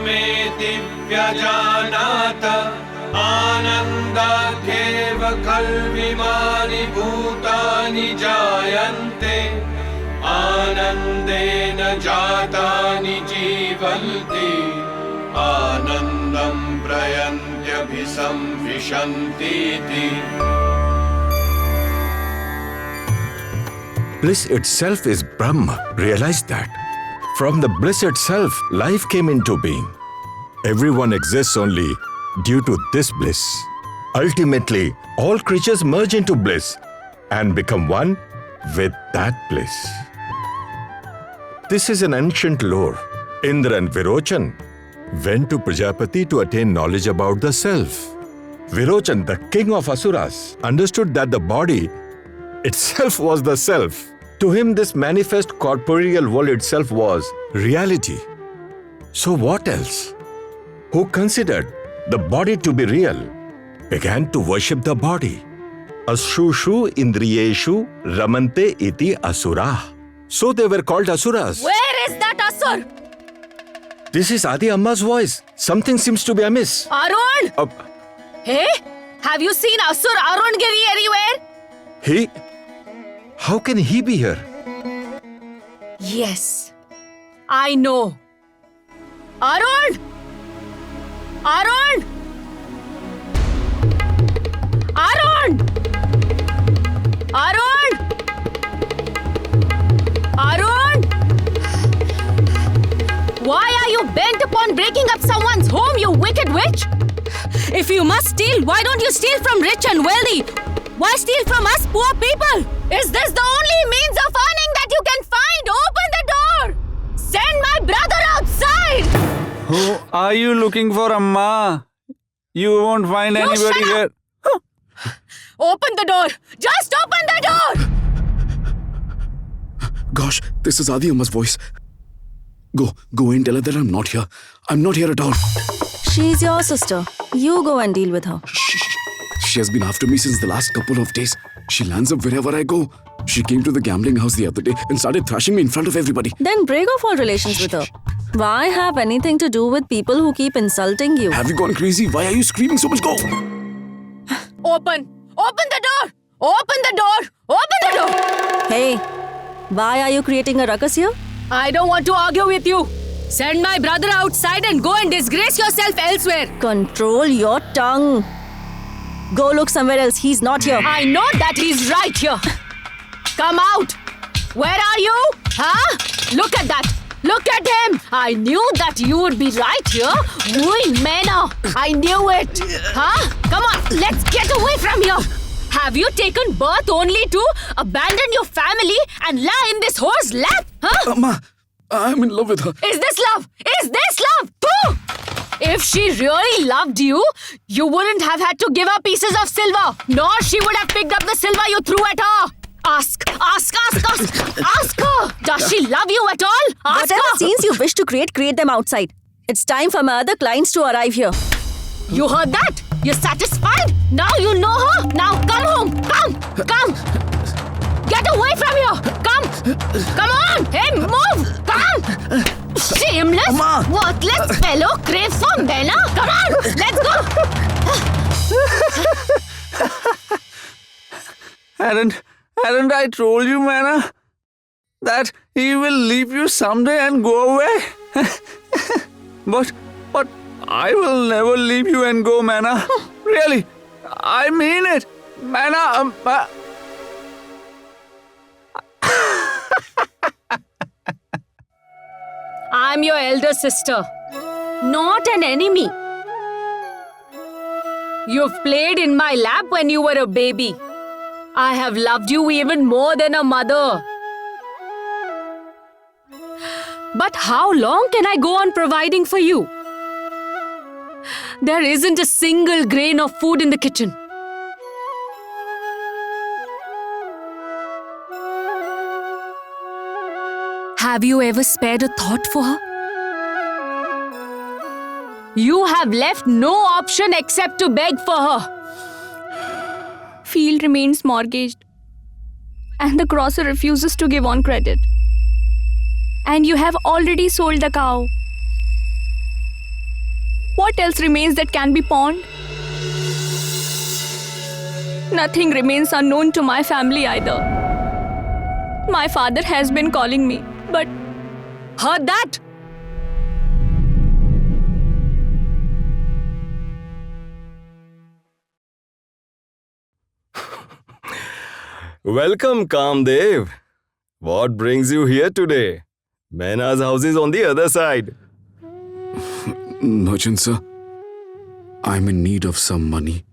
मे दिव्यजानात आनन्दाद्येव खल्विमानि भूतानि जायन्ते आनन्देन जातानि जीवन्ति आनन्दं प्रयन्त्यभिसंविशन्तीति. Bliss itself is Brahma. Realize that. From the bliss itself, life came into being. Everyone exists only due to this bliss. Ultimately, all creatures merge into bliss and become one with that bliss. This is an ancient lore. Indra and Virochan went to Prajapati to attain knowledge about the self. Virochan, the king of Asuras, understood that the body itself was the self. To him, this manifest corporeal world itself was reality. So what else? Who considered the body to be real began to worship the body. Ashushu indriyeshu ramante iti asura. So they were called asuras. Where is that asur? This is Adi Amma's voice. Something seems to be amiss. Arun! Hey, have you seen Asur Arungiri anywhere? He? How can he be here? Yes, I know. Arun! Arun! Arun! Arun! Arun! Why are you bent upon breaking up someone's home, you wicked witch? If you must steal, why don't you steal from rich and wealthy? Why steal from us poor people? Is this the only means of earning that you can find? Open the door! Send my brother outside! Who are you looking for, Amma? You won't find anybody here. Open the door! Just open the door! Gosh, this is Adi Amma's voice. Go and tell her that I'm not here. I'm not here at all. She's your sister. You go and deal with her. Shh. She has been after me since the last couple of days. She lands up wherever I go. She came to the gambling house the other day and started thrashing me in front of everybody. Then break off all relations with her. Why have anything to do with people who keep insulting you? Have you gone crazy? Why are you screaming so much? Go! Open! Open the door! Open the door! Open the door! Hey, why are you creating a ruckus here? I don't want to argue with you. Send my brother outside and go and disgrace yourself elsewhere. Control your tongue. Go look somewhere else. He's not here. I know that he's right here. Come out. Where are you? Huh? Look at that. Look at him. I knew that you would be right here. Wui Mena. I knew it. Huh? Come on. Let's get away from here. Have you taken birth only to abandon your family and lie in this whore's lap? Huh? Amma, I'm in love with her. Is this love? Is this love? Pooh! If she really loved you, you wouldn't have had to give her pieces of silver, nor she would have picked up the silver you threw at her. Ask her. Does she love you at all? Ask Whatever her. scenes you wish to create them outside. It's time for my other clients to arrive here. You heard that? You're satisfied? Now you know her? Now come home. Come. Get away from here. Come on. Hey, move. Come. Shameless, worthless fellow craves for Bella. Come on, let's go. Hadn't I told you, Mana, that he will leave you someday and go away? But I will never leave you and go, Mana. Really, I mean it. Mana, I'm your elder sister, not an enemy. You've played in my lap when you were a baby. I have loved you even more than a mother. But how long can I go on providing for you? There isn't a single grain of food in the kitchen. Have you ever spared a thought for her? You have left no option except to beg for her. Field remains mortgaged, and the grocer refuses to give on credit. And you have already sold the cow. What else remains that can be pawned? Nothing remains unknown to my family either. My father has been calling me, but Heard that? Welcome, Kamdev. What brings you here today? Mena's house is on the other side. Merchant, sir. I'm in need of some money.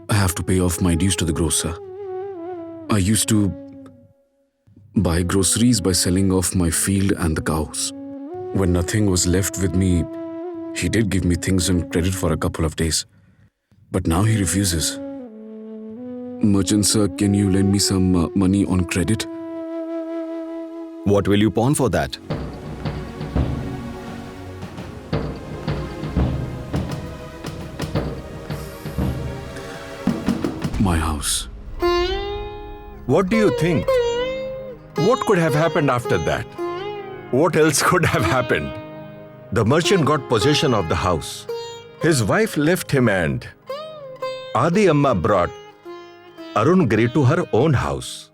I have to pay off my dues to the grocer. I used to buy groceries by selling off my field and the cows. When nothing was left with me, he did give me things on credit for a couple of days. But now he refuses. Merchant, sir, can you lend me some money on credit? What will you pawn for that? My house. What do you think? What could have happened after that? What else could have happened? The merchant got possession of the house. His wife left him and Adi Amma brought Arun Giri to her own house.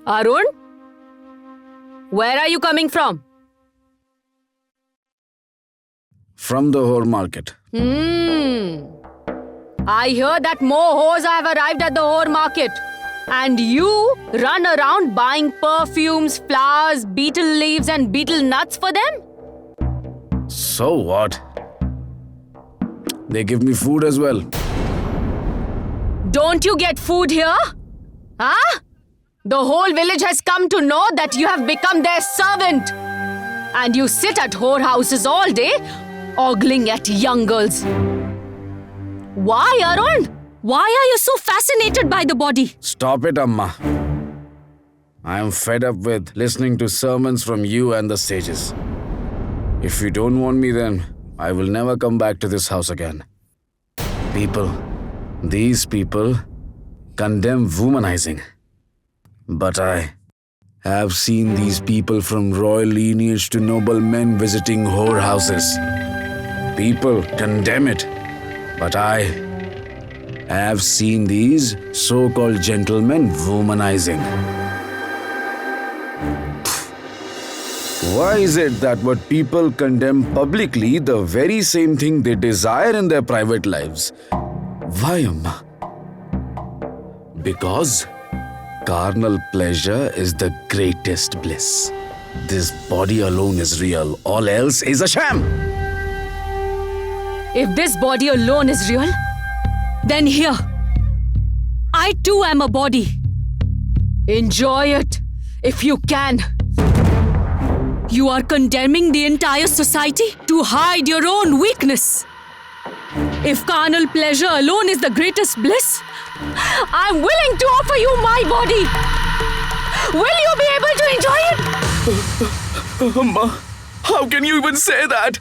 Arun? Where are you coming from? From the whole market. I hear that more whores have arrived at the whore market. And you run around buying perfumes, flowers, beetle leaves and beetle nuts for them? So what? They give me food as well. Don't you get food here? Huh? The whole village has come to know that you have become their servant. And you sit at whorehouses all day, ogling at young girls. Why, Arun? Why are you so fascinated by the body? Stop it, Amma. I am fed up with listening to sermons from you and the sages. If you don't want me, then I will never come back to this house again. These people condemn womanizing. But I have seen these people from royal lineage to noble men visiting whorehouses. People condemn it. But I have seen these so-called gentlemen womanizing. Why is it that what people condemn publicly, the very same thing they desire in their private lives? Why, Amma? Because carnal pleasure is the greatest bliss. This body alone is real, all else is a sham. If this body alone is real, then here, I too am a body. Enjoy it, if you can. You are condemning the entire society to hide your own weakness. If carnal pleasure alone is the greatest bliss, I'm willing to offer you my body. Will you be able to enjoy it? Amma, how can you even say that?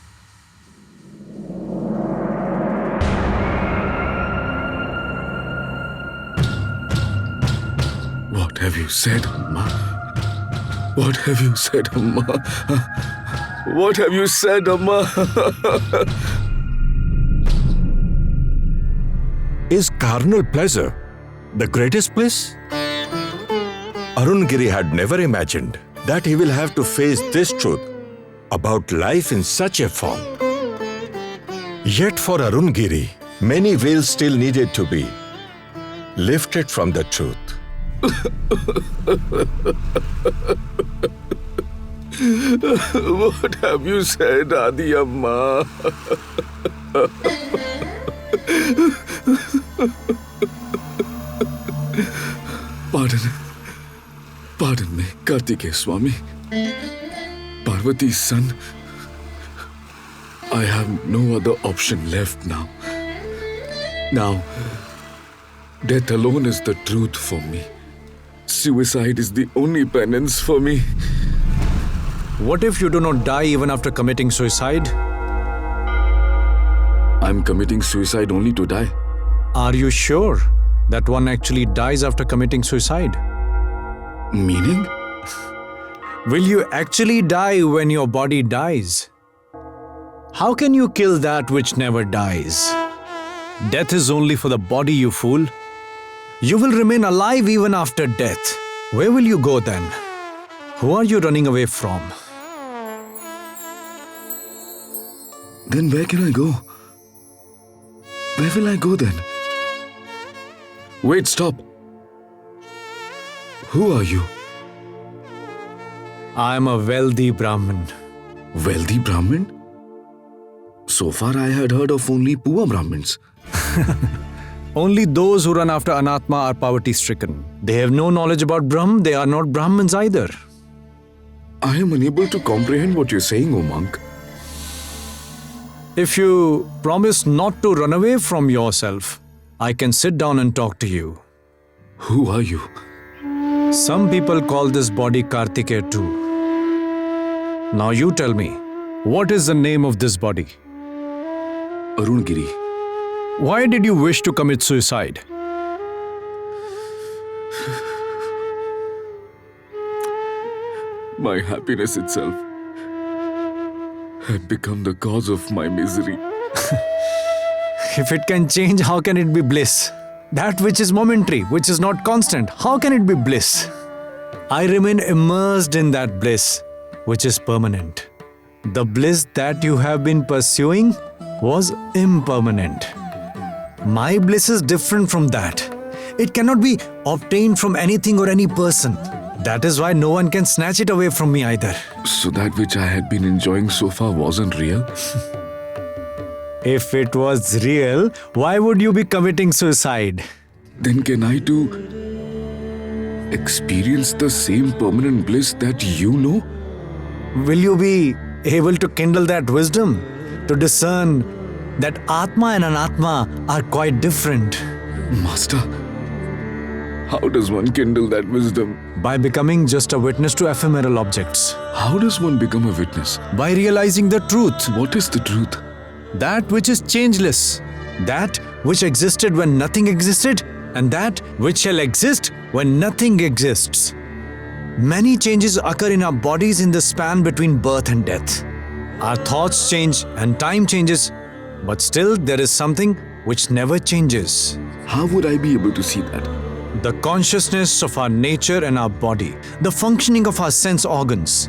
What have you said, Amma? What have you said, Amma? What have you said, Amma? Is carnal pleasure the greatest bliss? Arun Giri had never imagined that he will have to face this truth about life in such a form. Yet for Arun Giri, many veils still needed to be lifted from the truth. What have you said, Adi Amma? Pardon me, Kartikeya Swami. Parvati's son. I have no other option left now. Now, death alone is the truth for me. Suicide is the only penance for me. What if you do not die even after committing suicide? I'm committing suicide only to die. Are you sure that one actually dies after committing suicide? Meaning? Will you actually die when your body dies? How can you kill that which never dies? Death is only for the body, you fool. You will remain alive even after death. Where will you go then? Who are you running away from? Then where can I go? Where will I go then? Wait, stop. Who are you? I am a wealthy Brahmin. Wealthy Brahmin? So far I had heard of only poor Brahmins. Only those who run after Anatma are poverty-stricken. They have no knowledge about Brahm, they are not Brahmins either. I am unable to comprehend what you're saying, O monk. If you promise not to run away from yourself, I can sit down and talk to you. Who are you? Some people call this body Kartikeya too. Now you tell me, what is the name of this body? Arungiri. Why did you wish to commit suicide? My happiness itself had become the cause of my misery. If it can change, how can it be bliss? That which is momentary, which is not constant, how can it be bliss? I remain immersed in that bliss, which is permanent. The bliss that you have been pursuing was impermanent. My bliss is different from that. It cannot be obtained from anything or any person. That is why no one can snatch it away from me either. So that which I had been enjoying so far wasn't real? If it was real, why would you be committing suicide? Then can I too experience the same permanent bliss that you know? Will you be able to kindle that wisdom, to discern that Atma and Anatma are quite different? Master, how does one kindle that wisdom? By becoming just a witness to ephemeral objects. How does one become a witness? By realizing the truth. What is the truth? That which is changeless. That which existed when nothing existed, and that which shall exist when nothing exists. Many changes occur in our bodies in the span between birth and death. Our thoughts change and time changes, but still there is something which never changes. How would I be able to see that? The consciousness of our nature and our body, the functioning of our sense organs,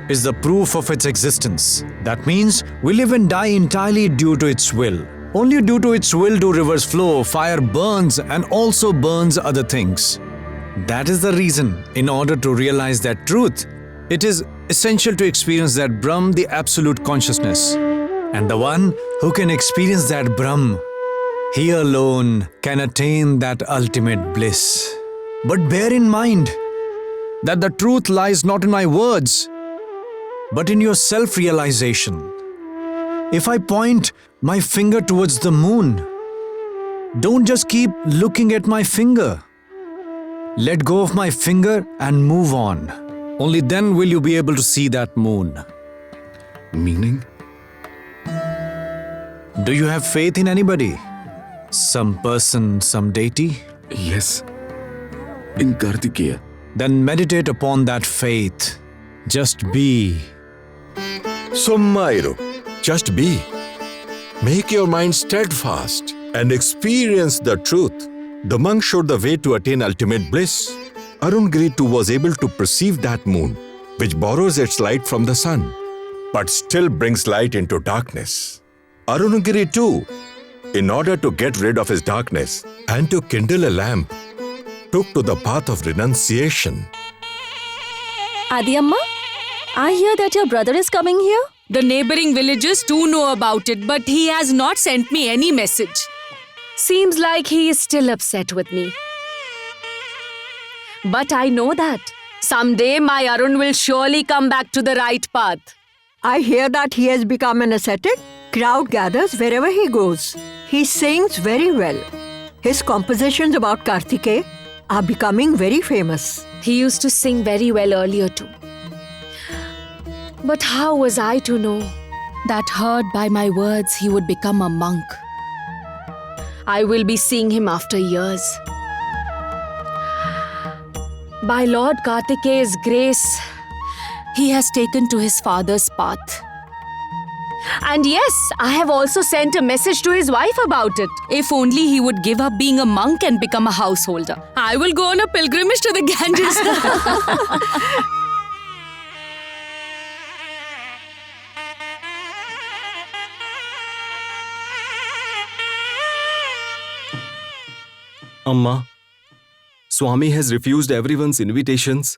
is the proof of its existence. That means we live and die entirely due to its will. Only due to its will do rivers flow, fire burns, and also burns other things. That is the reason, in order to realize that truth, it is essential to experience that Brahm, the absolute consciousness. And the one who can experience that Brahm, he alone can attain that ultimate bliss. But bear in mind that the truth lies not in my words, but in your self-realization. If I point my finger towards the moon, don't just keep looking at my finger. Let go of my finger and move on. Only then will you be able to see that moon. Meaning? Do you have faith in anybody? Some person, some deity? Yes. In Kartikeya. Then meditate upon that faith. Just be. Summairu, just be. Make your mind steadfast and experience the truth. The monk showed the way to attain ultimate bliss. Arungiri too was able to perceive that moon, which borrows its light from the sun, but still brings light into darkness. Arungiri too, in order to get rid of his darkness and to kindle a lamp, took to the path of renunciation. Adiamma, I hear that your brother is coming here. The neighboring villages too know about it, but he has not sent me any message. Seems like he is still upset with me. But I know that someday my Arun will surely come back to the right path. I hear that he has become an ascetic. Crowd gathers wherever he goes. He sings very well. His compositions about Kartikeya are becoming very famous. He used to sing very well earlier too. But how was I to know that heard by my words he would become a monk? I will be seeing him after years. By Lord Kartikeya's grace, he has taken to his father's path. And yes, I have also sent a message to his wife about it. If only he would give up being a monk and become a householder. I will go on a pilgrimage to the Ganges. Amma, Swami has refused everyone's invitations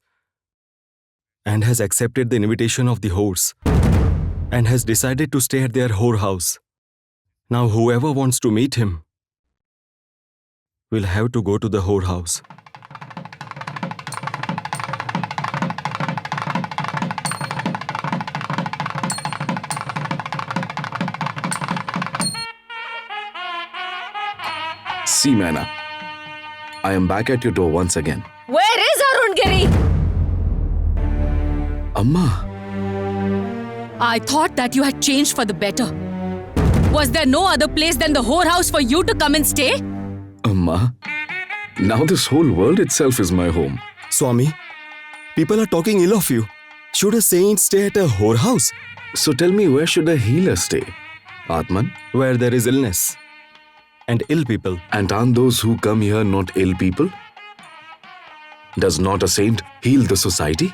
and has accepted the invitation of the horse and has decided to stay at their whorehouse. Now whoever wants to meet him will have to go to the whorehouse. See, Maina, I am back at your door once again. Where is Arungiri? Amma, I thought that you had changed for the better. Was there no other place than the whorehouse for you to come and stay? Amma, now this whole world itself is my home. Swami, people are talking ill of you. Should a saint stay at a whorehouse? So tell me, where should a healer stay? Atman? Where there is illness and ill people. And aren't those who come here not ill people? Does not a saint heal the society?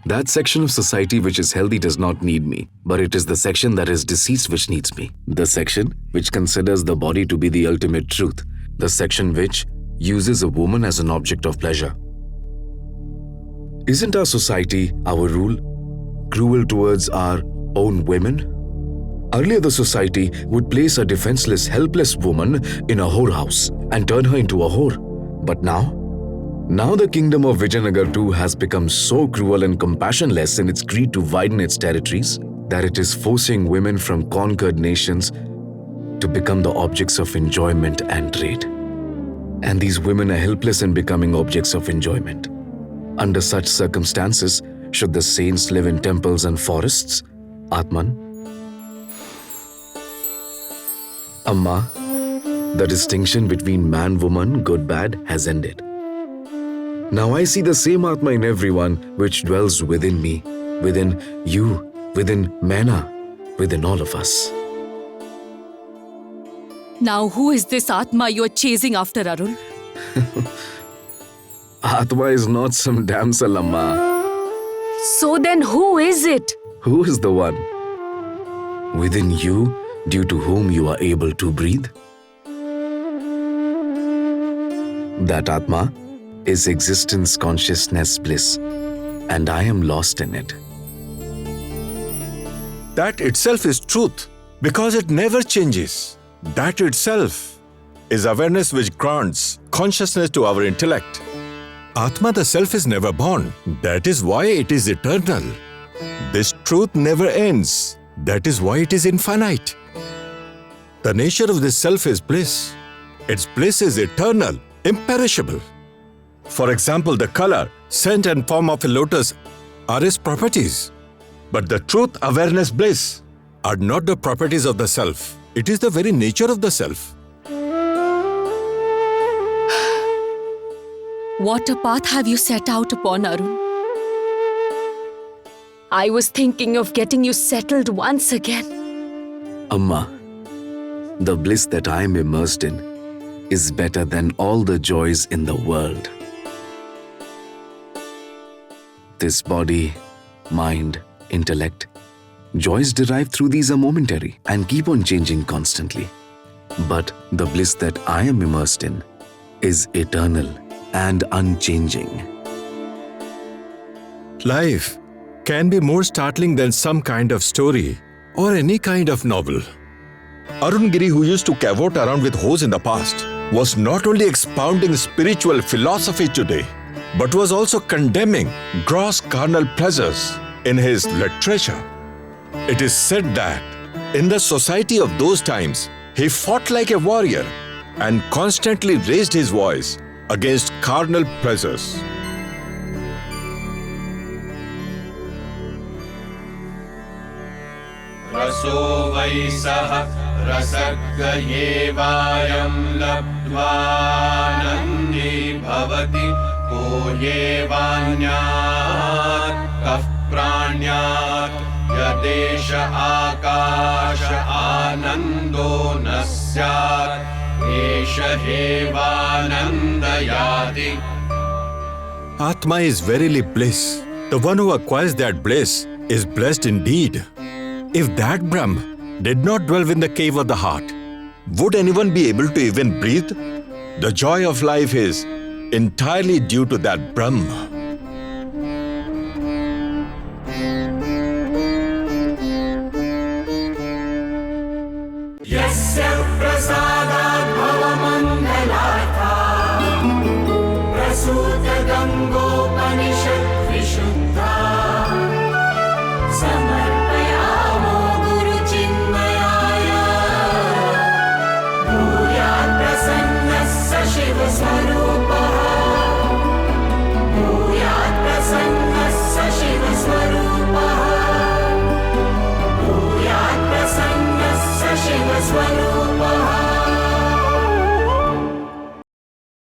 That section of society which is healthy does not need me, but it is the section that is diseased which needs me. The section which considers the body to be the ultimate truth. The section which uses a woman as an object of pleasure. Isn't our society, our rule, cruel towards our own women? Earlier, the society would place a defenseless, helpless woman in a whorehouse and turn her into a whore. But now the kingdom of Vijayanagar too has become so cruel and compassionless in its greed to widen its territories that it is forcing women from conquered nations to become the objects of enjoyment and trade. And these women are helpless in becoming objects of enjoyment. Under such circumstances, should the saints live in temples and forests? Atman? Amma, the distinction between man-woman, good-bad, has ended. Now I see the same Atma in everyone which dwells within me, within you, within Maina, within all of us. Now who is this Atma you are chasing after, Arun? Atma is not some damsel, Amma. So then who is it? Who is the one? Within you, due to whom you are able to breathe? That Atma is existence, consciousness, bliss, and I am lost in it. That itself is truth, because it never changes. That itself is awareness which grants consciousness to our intellect. Atma, the self, is never born. That is why it is eternal. This truth never ends. That is why it is infinite. The nature of this self is bliss. Its bliss is eternal, imperishable. For example, the color, scent and form of a lotus are its properties. But the truth, awareness, bliss are not the properties of the self. It is the very nature of the self. What a path have you set out upon, Arun? I was thinking of getting you settled once again. Amma, the bliss that I am immersed in is better than all the joys in the world. This body, mind, intellect, joys derived through these are momentary and keep on changing constantly. But the bliss that I am immersed in is eternal and unchanging. Life can be more startling than some kind of story or any kind of novel. Arungiri, who used to cavort around with hose in the past, was not only expounding spiritual philosophy today, but was also condemning gross carnal pleasures in his literature. It is said that in the society of those times, he fought like a warrior and constantly raised his voice against carnal pleasures. रसो वै सः रसग्गयेवायं लब्ध्वा नन्दी भवति को येवान्यात् कः प्राण्यात् यदेश आकाश आनन्दो न स्यात् एष हेवानन्दयाति. Atma is verily bliss. The one who acquires that bliss is blessed indeed. If that Brahm did not dwell in the cave of the heart, would anyone be able to even breathe? The joy of life is entirely due to that Brahm.